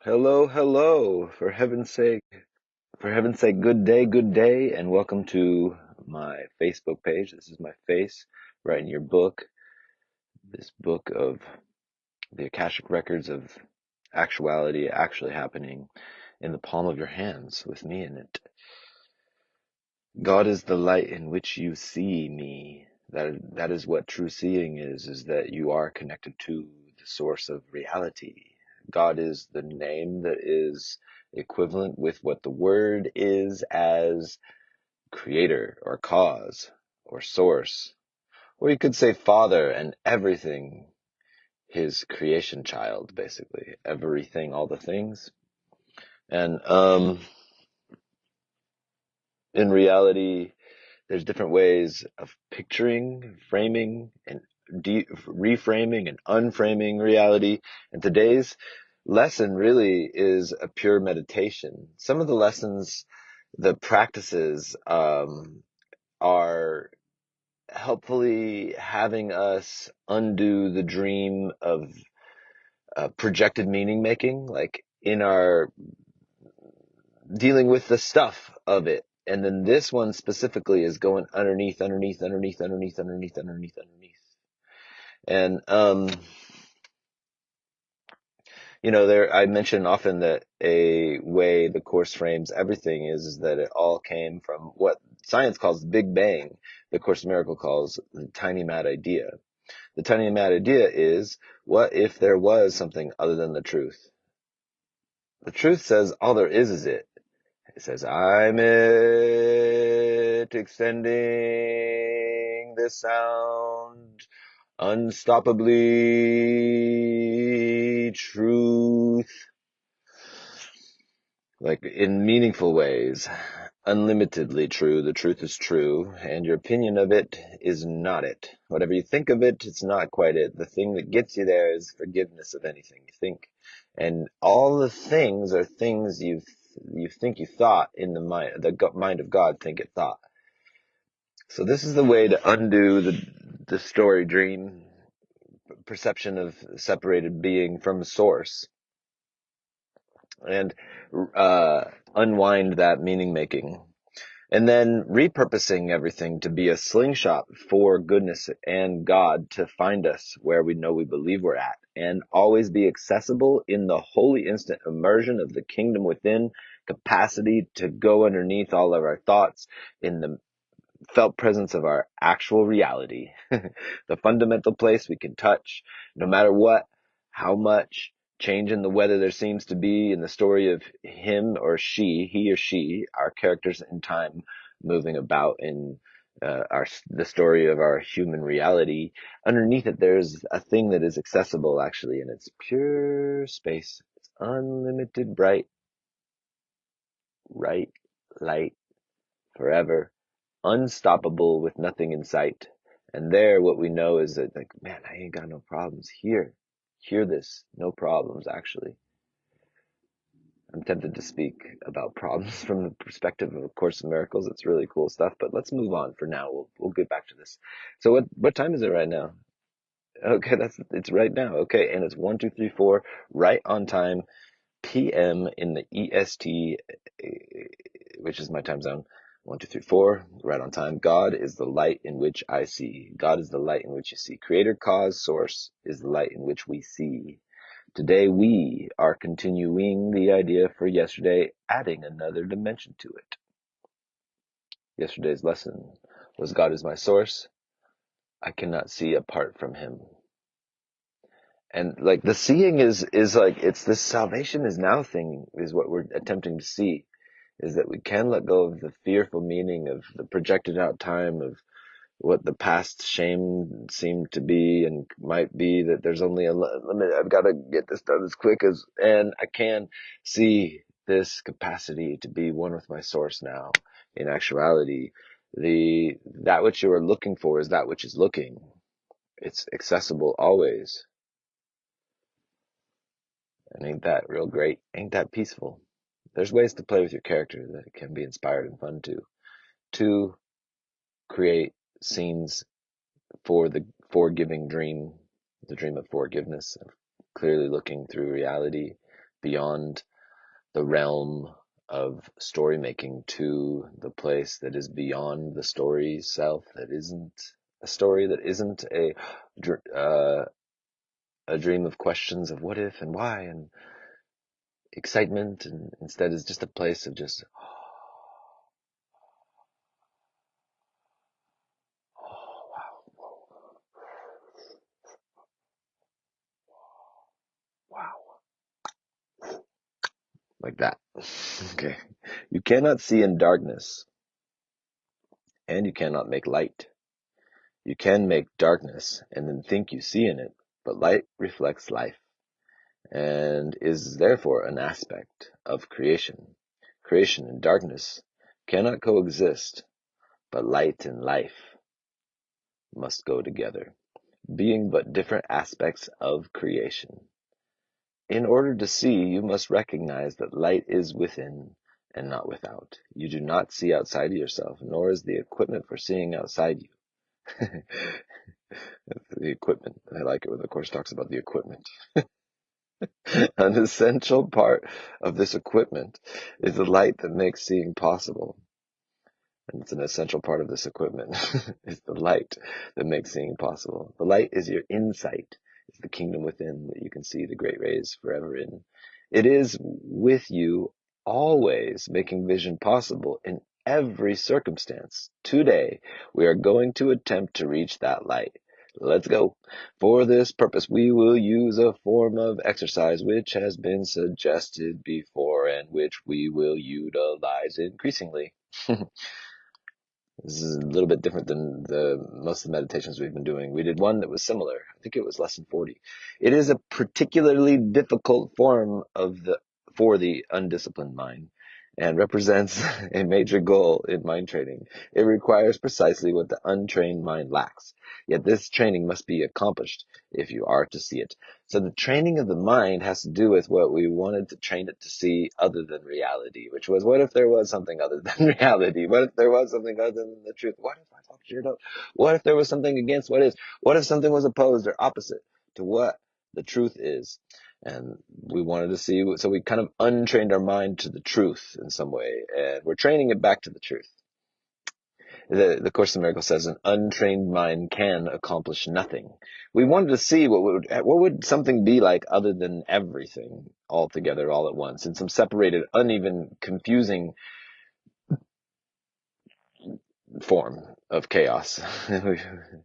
Hello, hello. For heaven's sake, good day, and welcome to my Facebook page. This is my face right in your book, this book of the Akashic records of actuality actually happening in the palm of your hands with me in it. God is the light in which you see me. That is what true seeing is that you are connected to the source of reality. God is the name that is equivalent with what the word is as creator or cause or source. Or you could say father and everything, his creation child, basically. Everything, all the things. And in reality, there's different ways of picturing, framing, and reframing and unframing reality. And today's lesson really is a pure meditation. Some of the lessons, the practices, are helpfully having us undo the dream of projected meaning making, like in our dealing with the stuff of it. And then this one specifically is going underneath. And, there, I mention often that a way the Course frames everything is that it all came from what science calls the Big Bang. The Course in Miracle calls the tiny mad idea. The tiny mad idea is, what if there was something other than the truth? The truth says all there is it. It says, I'm it, extending this sound, unstoppably truth, like in meaningful ways, unlimitedly true. The truth is true, and your opinion of it is not it. Whatever you think of it, it's not quite it. The thing that gets you there is forgiveness of anything you think. And all the things are things you think you thought in the mind of God think it thought. So this is the way to undo the story dream perception of separated being from source, and unwind that meaning making. And then repurposing everything to be a slingshot for goodness and God to find us where we know we believe we're at, and always be accessible in the holy instant immersion of the kingdom within, capacity to go underneath all of our thoughts in the felt presence of our actual reality, the fundamental place we can touch, no matter what, how much change in the weather there seems to be in the story of he or she, our characters in time moving about in the story of our human reality. Underneath it, there's a thing that is accessible, actually, and it's pure space. It's unlimited right light forever, unstoppable with nothing in sight. And there, what we know is that, like, man, I ain't got no problems here. Hear this, no problems, actually. I'm tempted to speak about problems from the perspective of A Course in Miracles. It's really cool stuff, but let's move on for now. We'll get back to this. So what time is it right now? Okay, it's right now. Okay, and it's 1, 2, 3, 4, right on time, PM in the EST, which is my time zone. 1, 2, 3, 4, right on time. God is the light in which I see. God is the light in which you see. Creator, cause, source is the light in which we see. Today we are continuing the idea for yesterday, adding another dimension to it. Yesterday's lesson was God is my source. I cannot see apart from him. And like the seeing is like, it's this salvation is now thing is what we're attempting to see, is that we can let go of the fearful meaning of the projected out time of what the past shame seemed to be and might be, that there's only a limit. I've got to get this done as quick as, and I can see this capacity to be one with my source now. In actuality, that which you are looking for is that which is looking. It's accessible always. And ain't that real great? Ain't that peaceful? There's ways to play with your character that can be inspired and fun too. To create scenes for the forgiving dream, the dream of forgiveness, of clearly looking through reality, beyond the realm of story making to the place that is beyond the story self, that isn't a story, that isn't a dream of questions of what if and why and excitement, and instead is just a place of just, oh, wow, wow, like that. Okay. You cannot see in darkness, and you cannot make light. You can make darkness and then think you see in it, but light reflects life and is therefore an aspect of creation. Creation and darkness cannot coexist, but light and life must go together, being but different aspects of creation. In order to see, you must recognize that light is within and not without. You do not see outside of yourself, nor is the equipment for seeing outside you. The equipment. I like it when the Course talks about the equipment. An essential part of this equipment is the light that makes seeing possible. And it's an essential part of this equipment is the light that makes seeing possible. The light is your insight. It's the kingdom within that you can see the great rays forever in. It is with you always, making vision possible in every circumstance. Today, we are going to attempt to reach that light. Let's go. For this purpose, we will use a form of exercise which has been suggested before and which we will utilize increasingly. This is a little bit different than most of the meditations we've been doing. We did one that was similar. I think it was lesson 40. It is a particularly difficult form for the undisciplined mind and represents a major goal in mind training. It requires precisely what the untrained mind lacks. Yet this training must be accomplished if you are to see it. So the training of the mind has to do with what we wanted to train it to see other than reality, which was, what if there was something other than reality? What if there was something other than the truth? What if I fucked it up? What if there was something against what is? What if something was opposed or opposite to what the truth is? And we wanted to see, so we kind of untrained our mind to the truth in some way, and we're training it back to the truth. The Course in Miracles says an untrained mind can accomplish nothing. We wanted to see what would something be like other than everything all together, all at once, in some separated, uneven, confusing form of chaos.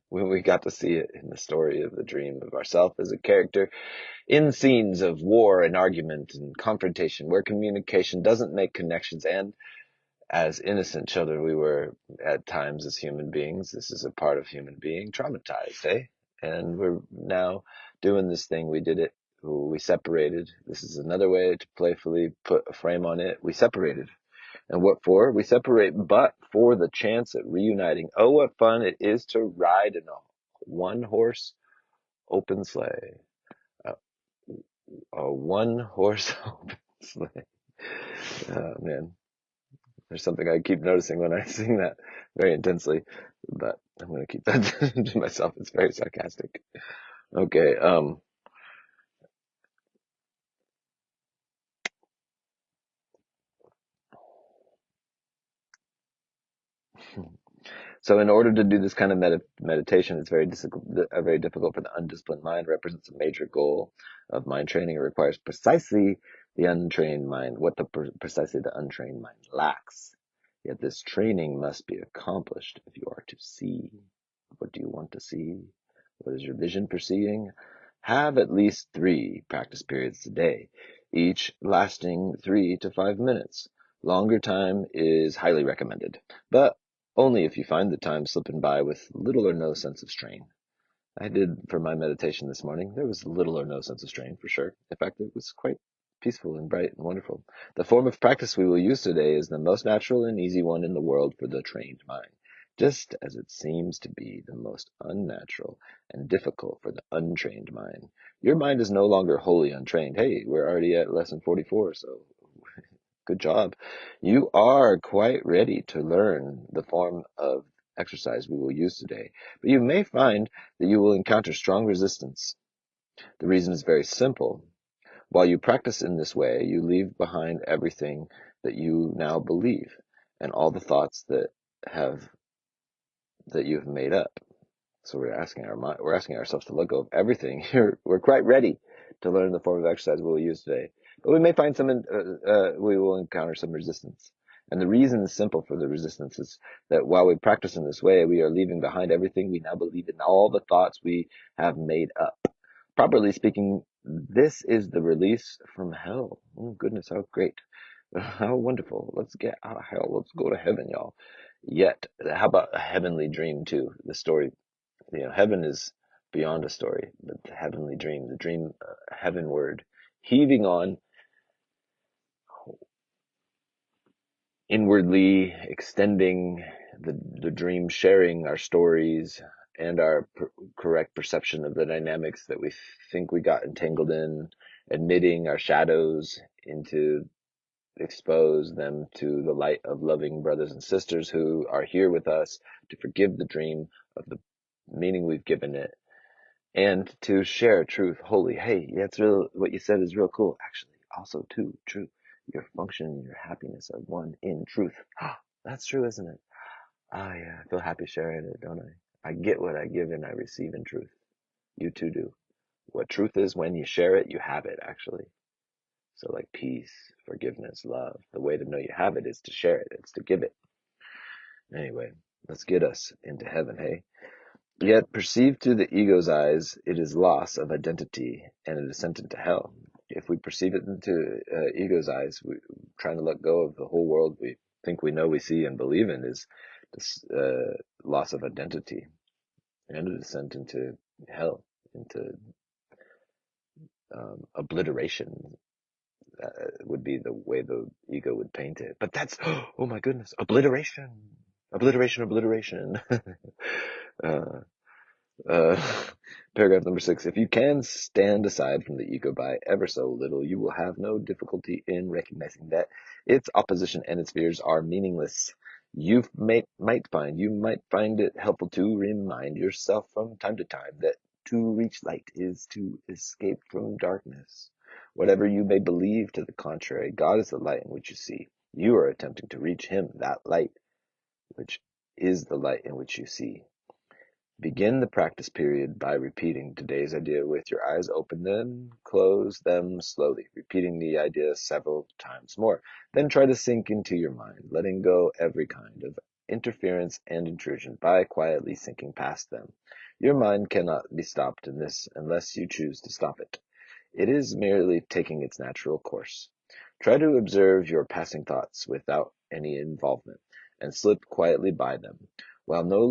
When we got to see it in the story of the dream of ourself as a character, in scenes of war and argument and confrontation, where communication doesn't make connections, and as innocent children we were at times as human beings. This is a part of human being, traumatized, eh? And we're now doing this thing. We did it. We separated. This is another way to playfully put a frame on it. We separated. And what for? We separate but for the chance at reuniting. Oh, what fun it is to ride in a one-horse open sleigh. A, a one-horse open sleigh. Oh, man. There's something I keep noticing when I sing that very intensely, but I'm going to keep that to myself. It's very sarcastic. Okay. So in order to do this kind of meditation, it's very difficult for the undisciplined mind. It represents a major goal of mind training. It requires precisely the untrained mind, what precisely the untrained mind lacks. Yet this training must be accomplished if you are to see. What do you want to see? What is your vision for seeing? Have at least 3 practice periods a day, each lasting 3 to 5 minutes. Longer time is highly recommended, but only if you find the time slipping by with little or no sense of strain. I did for my meditation this morning. There was little or no sense of strain, for sure. In fact, it was quite peaceful and bright and wonderful. The form of practice we will use today is the most natural and easy one in the world for the trained mind, just as it seems to be the most unnatural and difficult for the untrained mind. Your mind is no longer wholly untrained. Hey, we're already at lesson 44, so good job. You are quite ready to learn the form of exercise we will use today, but you may find that you will encounter strong resistance. The reason is very simple. While you practice in this way, you leave behind everything that you now believe and all the thoughts have that you have made up. So we're asking ourselves to let go of everything. We're quite ready to learn the form of exercise we'll use today, but we may find we will encounter some resistance. And the reason is simple for the resistance is that while we practice in this way, we are leaving behind everything we now believe in, all the thoughts we have made up. Properly speaking, this is the release from hell. Oh goodness, how great. How wonderful. Let's get out of hell. Let's go to heaven, y'all. Yet, how about a heavenly dream too? The story, heaven is beyond a story, but the heavenly dream, the dream heavenward, heaving on, inwardly extending the dream, sharing our stories and our correct perception of the dynamics that we think we got entangled in, admitting our shadows into expose them to the light of loving brothers and sisters who are here with us to forgive the dream of the meaning we've given it and to share truth wholly. Hey, that's real. What you said is real cool. Actually, also too true. Your function and your happiness are one in truth. That's true, isn't it? Yeah, I feel happy sharing it, don't I? I get what I give and I receive in truth. You too do. What truth is, when you share it, you have it, actually. So like peace, forgiveness, love. The way to know you have it is to share it. It's to give it. Anyway, let's get us into heaven, hey? Yet perceived through the ego's eyes, it is loss of identity and a descent into hell. If we perceive it into ego's eyes, we're trying to let go of the whole world we think we know, we see, and believe in is this loss of identity and a descent into hell, into obliteration. Would be the way the ego would paint it. But that's, oh my goodness, obliteration, obliteration, obliteration. uh, Uh, Paragraph number 6. If you can stand aside from the ego by ever so little, you will have no difficulty in recognizing that its opposition and its fears are meaningless. You might find it helpful to remind yourself from time to time that to reach light is to escape from darkness. Whatever you may believe to the contrary, God is the light in which you see. You are attempting to reach Him, that light, which is the light in which you see. Begin the practice period by repeating today's idea with your eyes open, then close them slowly, repeating the idea several times more. Then try to sink into your mind, letting go every kind of interference and intrusion by quietly sinking past them. Your mind cannot be stopped in this unless you choose to stop it. It is merely taking its natural course. Try to observe your passing thoughts without any involvement, and slip quietly by them. While no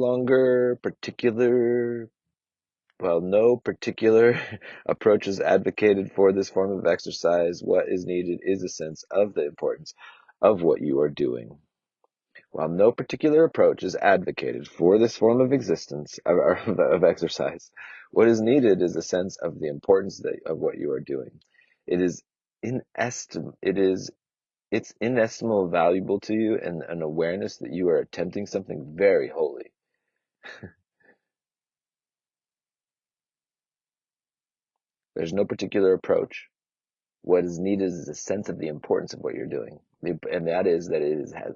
particular approach is advocated for this form of exercise, what is needed is a sense of the importance of what you are doing. While no particular approach is advocated for this form of of exercise, what is needed is a sense of the importance of what you are doing. It is it's inestimable valuable to you, and an awareness that you are attempting something very holy. There's no particular approach. What is needed is a sense of the importance of what you're doing, and that is that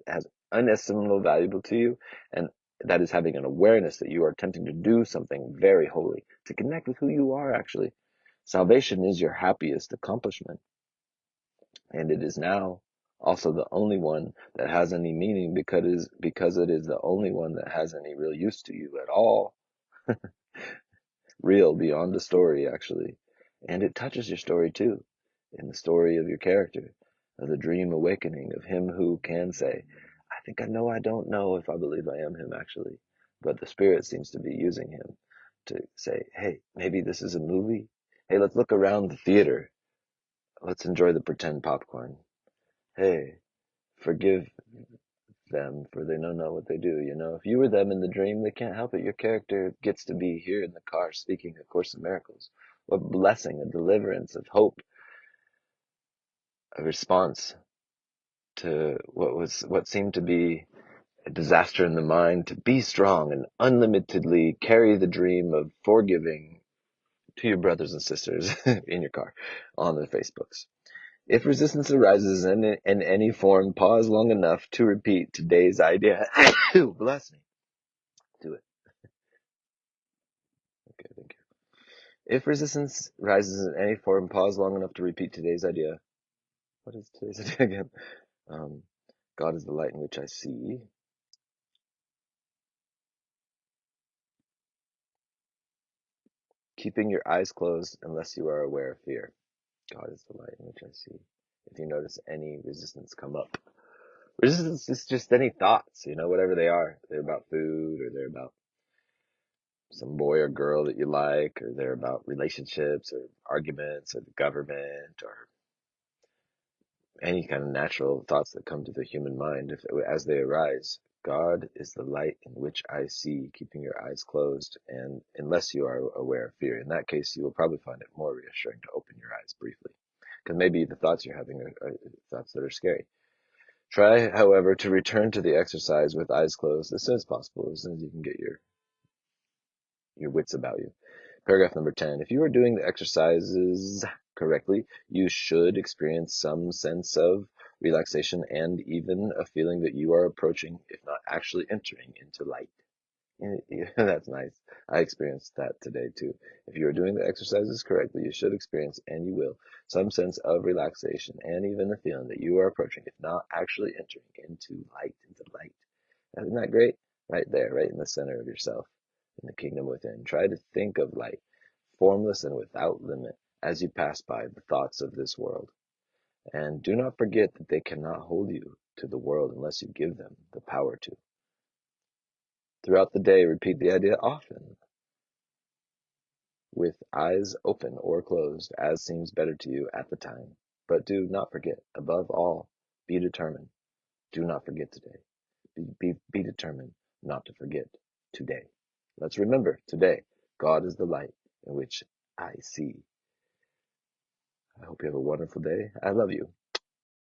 has inestimable valuable to you, and that is having an awareness that you are attempting to do something very holy, to connect with who you are actually. Salvation is your happiest accomplishment, and it is now also the only one that has any meaning because it is the only one that has any real use to you at all. Real beyond the story, actually. And it touches your story too, in the story of your character, of the dream awakening of him who can say, I think I know I don't know if I believe I am him actually. But the spirit seems to be using him to say, hey, maybe this is a movie. Hey, let's look around the theater. Let's enjoy the pretend popcorn. Hey, forgive them, for they know not what they do. If you were them in the dream, they can't help it. Your character gets to be here in the car speaking A Course in Miracles. What blessing, a deliverance of hope, a response to what seemed to be a disaster in the mind, to be strong and unlimitedly carry the dream of forgiving to your brothers and sisters in your car on the Facebooks. If resistance arises in any form, pause long enough to repeat today's idea. Bless me. Do it. Okay, thank you. If resistance rises in any form, pause long enough to repeat today's idea. What is today's idea again? Um, God is the light in which I see. Keeping your eyes closed unless you are aware of fear. God is the light in which I see. If you notice any resistance come up. Resistance is just any thoughts, whatever they are. They're about food, or they're about some boy or girl that you like, or they're about relationships or arguments or the government or any kind of natural thoughts that come to the human mind as they arise. God is the light in which I see, keeping your eyes closed, and unless you are aware of fear. In that case, you will probably find it more reassuring to open your eyes briefly, because maybe the thoughts you're having are thoughts that are scary. Try, however, to return to the exercise with eyes closed as soon as possible, as soon as you can get your wits about you. Paragraph number 10. If you are doing the exercises correctly, you should experience some sense of relaxation and even a feeling that you are approaching, if not actually entering, into light. That's nice. I experienced that today too. If you are doing the exercises correctly, you should experience, and you will, some sense of relaxation and even a feeling that you are approaching, if not actually entering, into light, into light. Isn't that great? Right there, right in the center of yourself, in the kingdom within. Try to think of light, formless and without limit, as you pass by the thoughts of this world. And do not forget that they cannot hold you to the world unless you give them the power to. Throughout the day, repeat the idea often, with eyes open or closed, as seems better to you at the time. But do not forget, above all, be determined. Do not forget today. Be determined not to forget today. Let's remember today, God is the light in which I see. I hope you have a wonderful day. I love you.